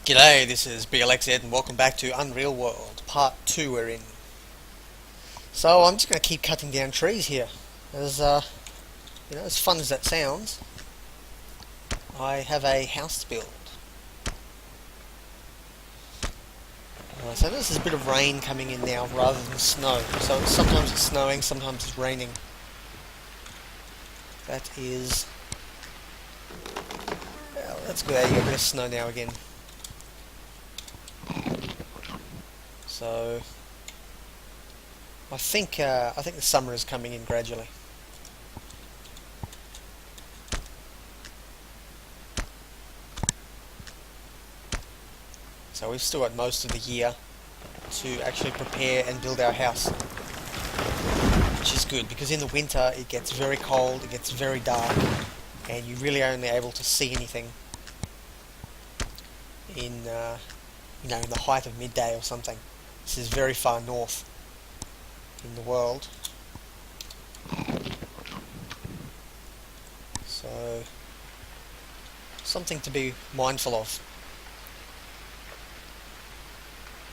G'day, this is Blxz and welcome back to Unreal World, part 2 we're in. So I'm just going to keep cutting down trees here. As fun as that sounds, I have a house to build. So there's a bit of rain coming in now rather than snow. So sometimes it's snowing, sometimes it's raining. That is... Well, that's good, you get a bit of snow now again. So I think the summer is coming in gradually. So we've still got most of the year to actually prepare and build our house, which is good because in the winter it gets very cold, it gets very dark, and you're really only able to see anything in in the height of midday or something. This is very far north in the world, so something to be mindful of.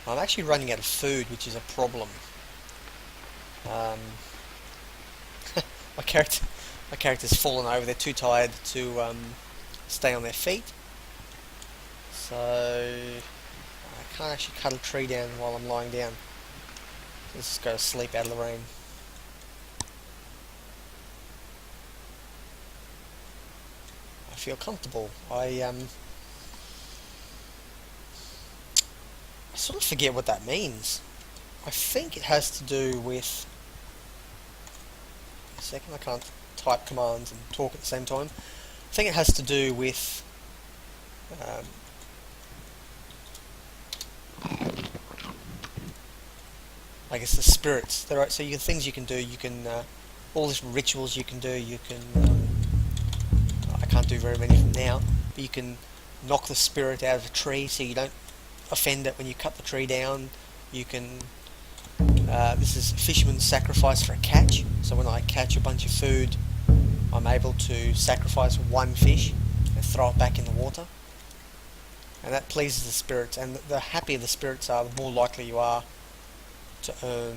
I'm actually running out of food, which is a problem. My character's fallen over. They're too tired to stay on their feet, so I can't actually cut a tree down while I'm lying down. Let's just go to sleep out of the rain. I feel comfortable. I sort of forget what that means. I think it has to do with... A second, I can't type commands and talk at the same time. I think it has to do with... I guess the spirits. So things you can do, all these rituals you can do, I can't do very many of them now, but you can knock the spirit out of a tree so you don't offend it when you cut the tree down. You can... this is fisherman's sacrifice for a catch, so when I catch a bunch of food, I'm able to sacrifice one fish and throw it back in the water. And that pleases the spirits, and the happier the spirits are, the more likely you are to earn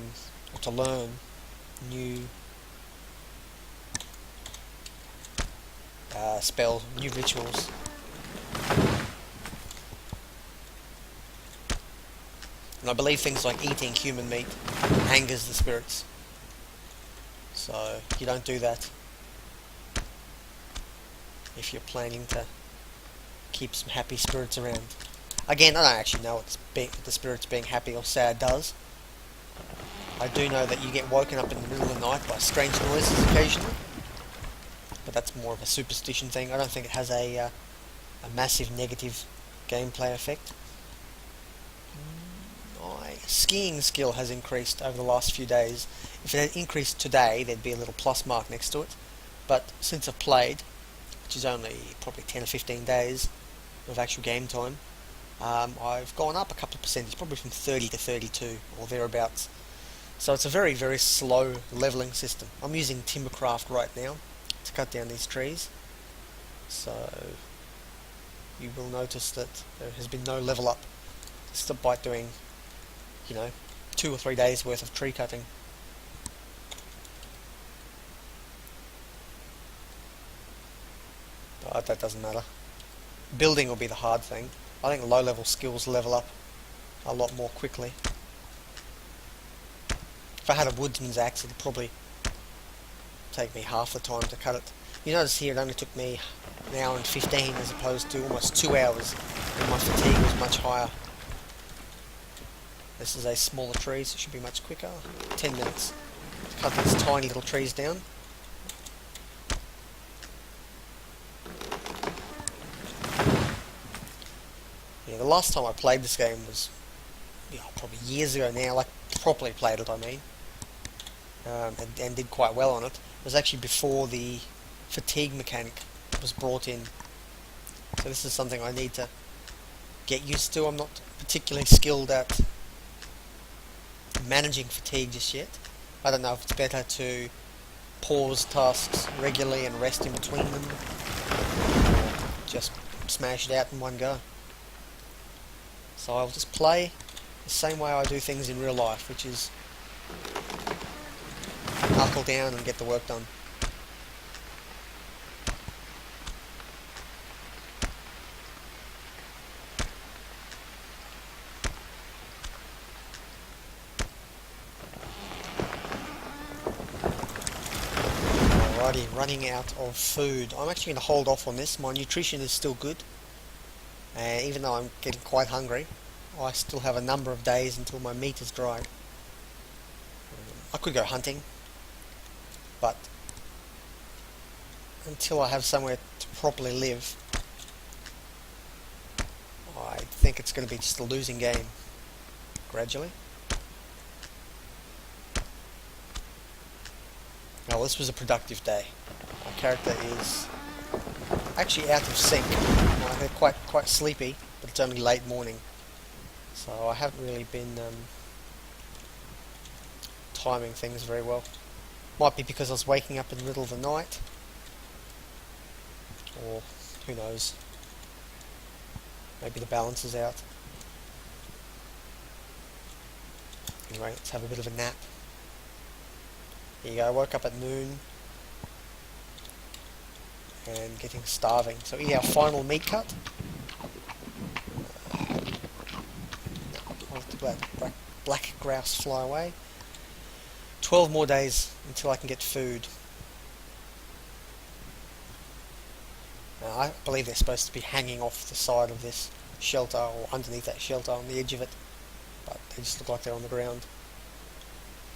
or to learn new spells, new rituals. And I believe things like eating human meat angers the spirits, so you don't do that if you're planning to keep some happy spirits around. Again, I don't actually know what the spirits being happy or sad does. I do know that you get woken up in the middle of the night by strange noises occasionally, but that's more of a superstition thing. I don't think it has a massive negative gameplay effect. My skiing skill has increased over the last few days. If it had increased today, there'd be a little plus mark next to it, but since I've played, which is only probably 10 or 15 days of actual game time, I've gone up a couple of percentage, probably from 30 to 32 or thereabouts. So it's a very, very slow leveling system. I'm using Timbercraft right now to cut down these trees, so you will notice that there has been no level up despite doing 2 or 3 days worth of tree cutting. But that doesn't matter. Building will be the hard thing. I think low level skills level up a lot more quickly. If I had a woodsman's axe, it'd probably take me half the time to cut it. You notice here it only took me an hour and 15 as opposed to almost 2 hours, and my fatigue was much higher. This is a smaller tree, so it should be much quicker. 10 minutes to cut these tiny little trees down. Yeah, the last time I played this game was probably years ago now, like properly played it I mean, and did quite well on it. It was actually before the fatigue mechanic was brought in, so this is something I need to get used to. I'm not particularly skilled at managing fatigue just yet. I don't know if it's better to pause tasks regularly and rest in between them, or just smash it out in one go. So I'll just play the same way I do things in real life, which is knuckle down and get the work done. Alrighty, running out of food. I'm actually going to hold off on this. My nutrition is still good, and even though I'm getting quite hungry, I still have a number of days until my meat is dried. I could go hunting, but until I have somewhere to properly live, I think it's going to be just a losing game gradually. Now, this was a productive day. My character is actually out of sync. They're quite sleepy, but it's only late morning, so I haven't really been timing things very well. Might be because I was waking up in the middle of the night, or who knows. Maybe the balance is out. Anyway, let's have a bit of a nap. There you go, I woke up at noon and getting starving. So eat our final meat cut. I'll let the black grouse fly away. 12 more days until I can get food. Now, I believe they're supposed to be hanging off the side of this shelter, or underneath that shelter on the edge of it, but they just look like they're on the ground.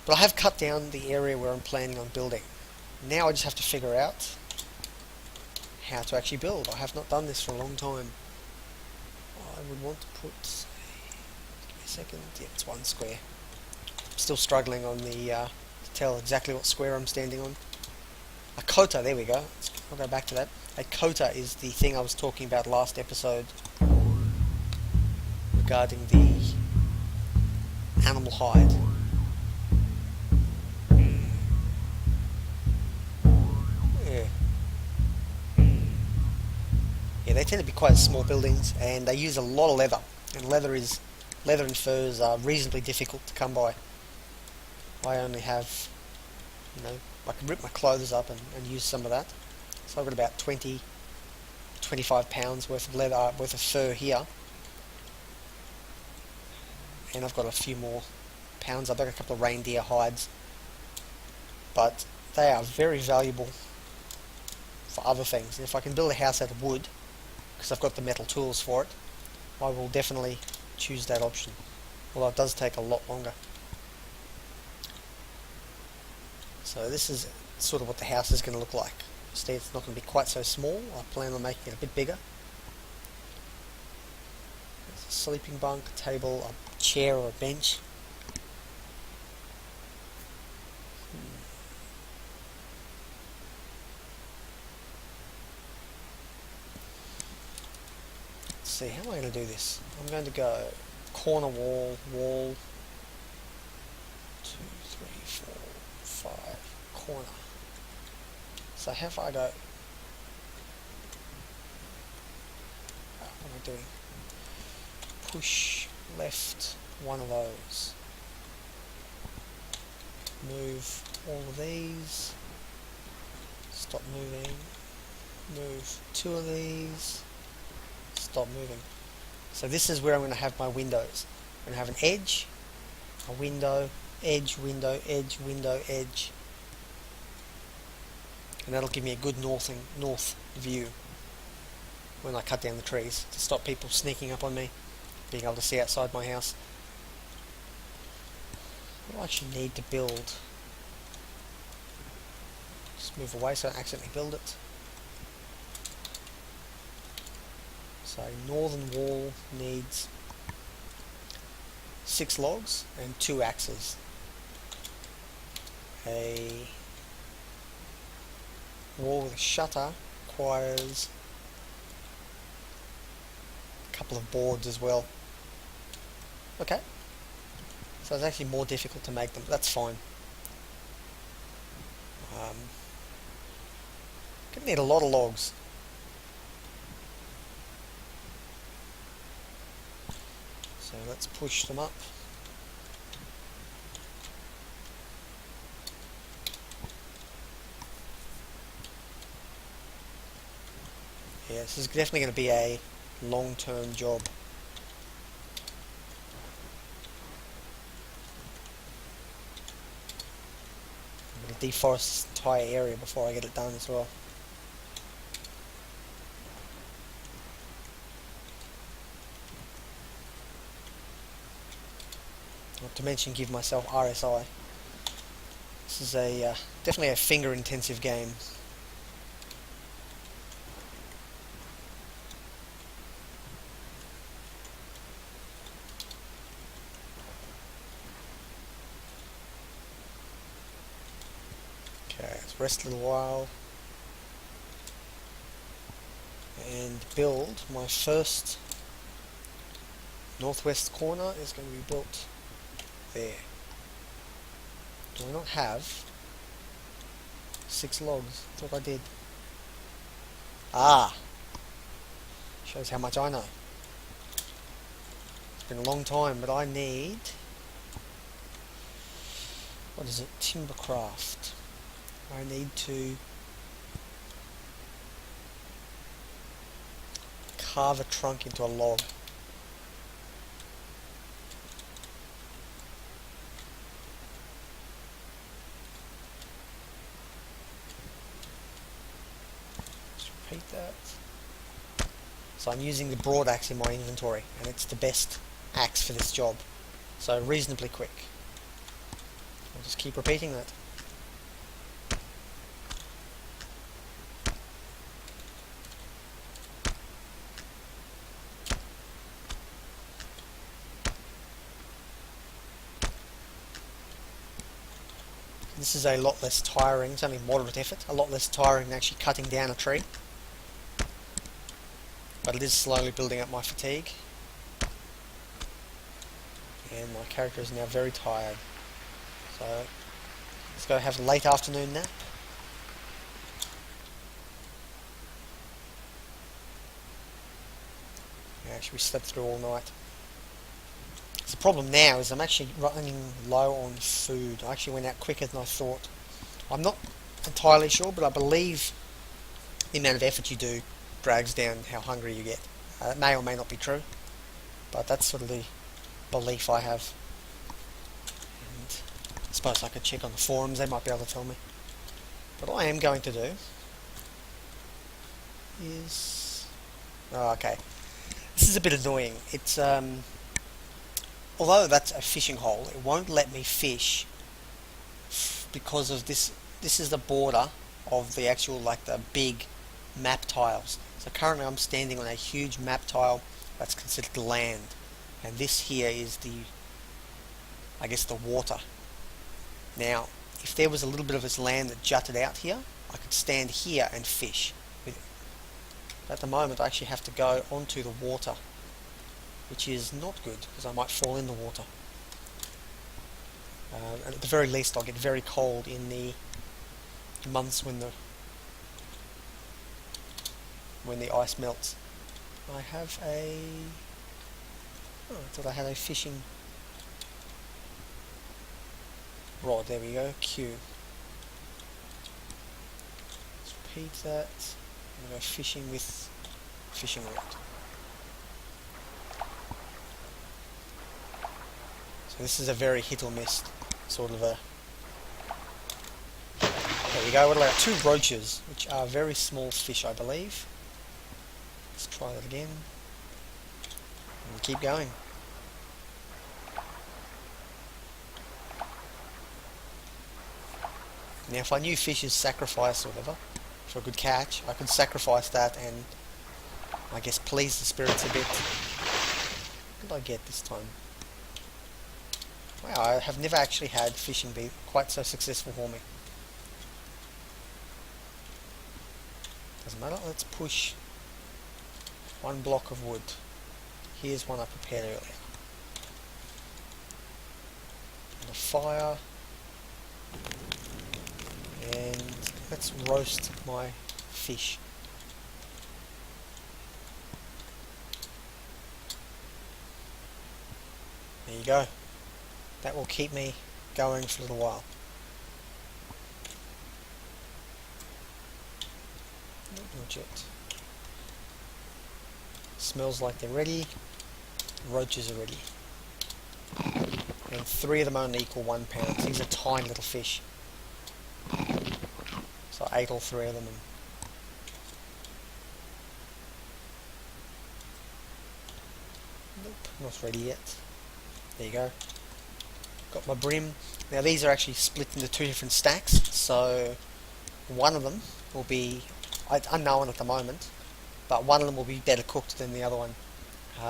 But I have cut down the area where I'm planning on building. Now I just have to figure out how to actually build. I have not done this for a long time. I would want to put, give me a second, yeah, it's one square. I'm still struggling on the, to tell exactly what square I'm standing on. A quota, there we go. I'll go back to that. A quota is the thing I was talking about last episode regarding the animal hide. Yeah, they tend to be quite small buildings, and they use a lot of leather. And leather and furs are reasonably difficult to come by. I only have, I can rip my clothes up and use some of that. So I've got about 25 pounds worth of leather, worth of fur here. And I've got a few more pounds. I've got a couple of reindeer hides. But they are very valuable for other things. And if I can build a house out of wood, because I've got the metal tools for it, I will definitely choose that option. Although it does take a lot longer. So this is sort of what the house is going to look like. See, it's not going to be quite so small. I plan on making it a bit bigger. There's a sleeping bunk, a table, a chair or a bench. Let's see, how am I going to do this? I'm going to go corner wall, 2, 3, 4, 5, corner. So how far I go? What am I doing? Push left one of those. Move all of these. Stop moving. Move 2 of these. Stop moving. So this is where I'm going to have my windows. I'm going to have an edge, a window, edge, window, edge, window, edge. And that'll give me a good north view when I cut down the trees to stop people sneaking up on me, being able to see outside my house. What do I actually need to build? Just move away so I don't accidentally build it. So northern wall needs 6 logs and 2 axes. A wall with a shutter requires a couple of boards as well. Okay, so it's actually more difficult to make them, but that's fine. Gonna need a lot of logs. So let's push them up. Yeah, this is definitely going to be a long-term job. I'm going to deforest this entire area before I get it done as well. Not to mention give myself RSI. This is a definitely a finger-intensive game. Okay, let's rest a little while and build. My first northwest corner is going to be built there. Do I not have 6 logs? I thought I did. Ah! Shows how much I know. It's been a long time, but I need... what is it? Timbercraft. I need to carve a trunk into a log. Let's repeat that. So I'm using the broad axe in my inventory, and it's the best axe for this job. So reasonably quick. I'll just keep repeating that. This is a lot less tiring, it's only moderate effort, a lot less tiring than actually cutting down a tree. But it is slowly building up my fatigue. And my character is now very tired. So, let's go have a late afternoon nap. Yeah, actually we slept through all night. The problem now is I'm actually running low on food. I actually went out quicker than I thought. I'm not entirely sure, but I believe the amount of effort you do drags down how hungry you get. It may or may not be true, but that's sort of the belief I have. And I suppose I could check on the forums, they might be able to tell me. But what I am going to do is... oh, okay. This is a bit annoying. It's although that's a fishing hole, it won't let me fish because of this. This is the border of the actual, like, the big map tiles. So currently I'm standing on a huge map tile that's considered land, and this here is the, I guess, the water. Now, if there was a little bit of this land that jutted out here, I could stand here and fish with it. But at the moment I actually have to go onto the water, which is not good because I might fall in the water. And at the very least I'll get very cold in the months when the ice melts. I have a... oh, I thought I had a fishing rod. There we go, Q. Let's repeat that. I'm going to go fishing with fishing rod. This is a very hit or miss sort of a... there we go, what about 2 roaches, which are very small fish, I believe. Let's try that again. And keep going. Now if I knew fish is sacrifice or whatever, for a good catch, I could sacrifice that and I guess please the spirits a bit. What did I get this time? Wow, I have never actually had fishing be quite so successful for me. Doesn't matter, let's push 1 block of wood. Here's one I prepared earlier. And a fire. And let's roast my fish. There you go. That will keep me going for a little while. Not yet. Smells like they're ready. Roaches are ready. And 3 of them only equal 1 pound. These are tiny little fish. So I ate all 3 of them. And nope, not ready yet. There you go. Got my brim. Now these are actually split into 2 different stacks. So one of them will be unknown at the moment, but one of them will be better cooked than the other one.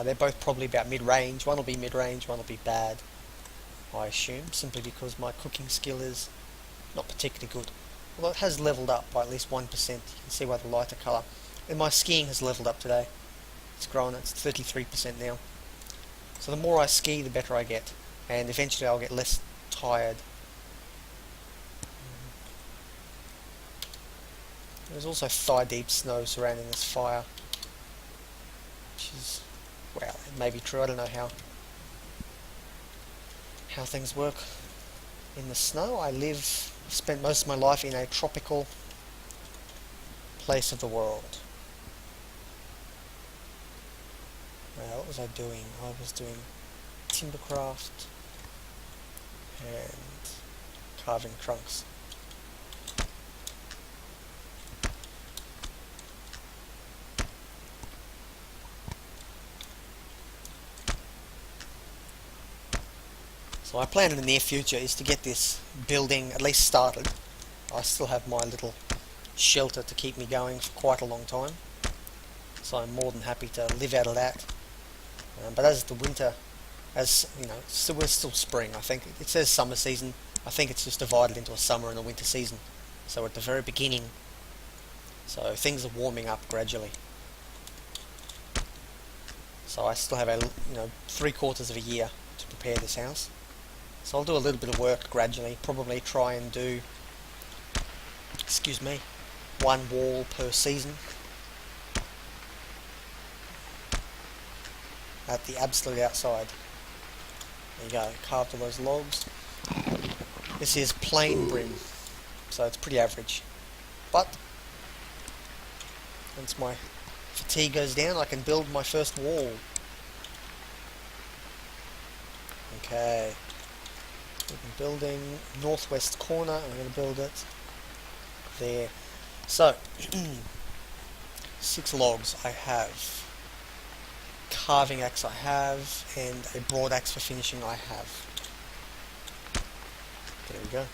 They're both probably about mid-range. One will be mid-range, one will be bad, I assume, simply because my cooking skill is not particularly good. Although it has leveled up by at least 1%. You can see by the lighter colour. And my skiing has leveled up today. It's grown, it's 33% now. So the more I ski, the better I get. And eventually I'll get less tired. There's also thigh-deep snow surrounding this fire, which is, well, it may be true. I don't know how things work in the snow. I've spent most of my life in a tropical place of the world. Well, what was I doing? I was doing timbercraft and carving trunks. So my plan in the near future is to get this building at least started. I still have my little shelter to keep me going for quite a long time, so I'm more than happy to live out of that. But as the winter, as you know, we're still spring. I think it says summer season. I think it's just divided into a summer and a winter season. So we're at the very beginning. So things are warming up gradually. So I still have 3/4 of a year to prepare this house. So I'll do a little bit of work gradually, probably try and do, 1 wall per season at the absolute outside. There you go, carved all those logs. This is plain brim, so it's pretty average. But once my fatigue goes down, I can build my first wall. Okay. Building northwest corner. I'm going to build it there. So 6 logs I have, carving axe I have, and a broad axe for finishing I have. There we go.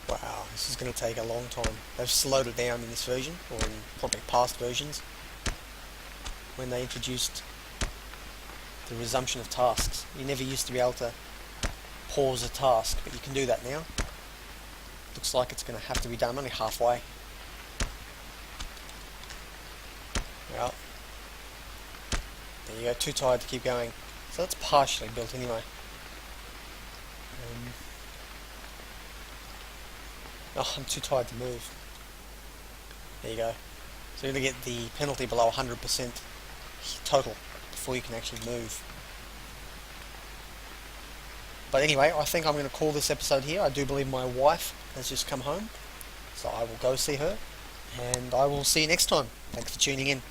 Wow, this is going to take a long time. They've slowed it down in this version, or in probably past versions, when they introduced the resumption of tasks. You never used to be able to pause a task, but you can do that now. Looks like it's going to have to be done only halfway. Well, there you go, too tired to keep going. So that's partially built anyway. Oh, I'm too tired to move. There you go. So you're going to get the penalty below 100% total before you can actually move. But anyway, I think I'm going to call this episode here. I do believe my wife has just come home, so I will go see her, and I will see you next time. Thanks for tuning in.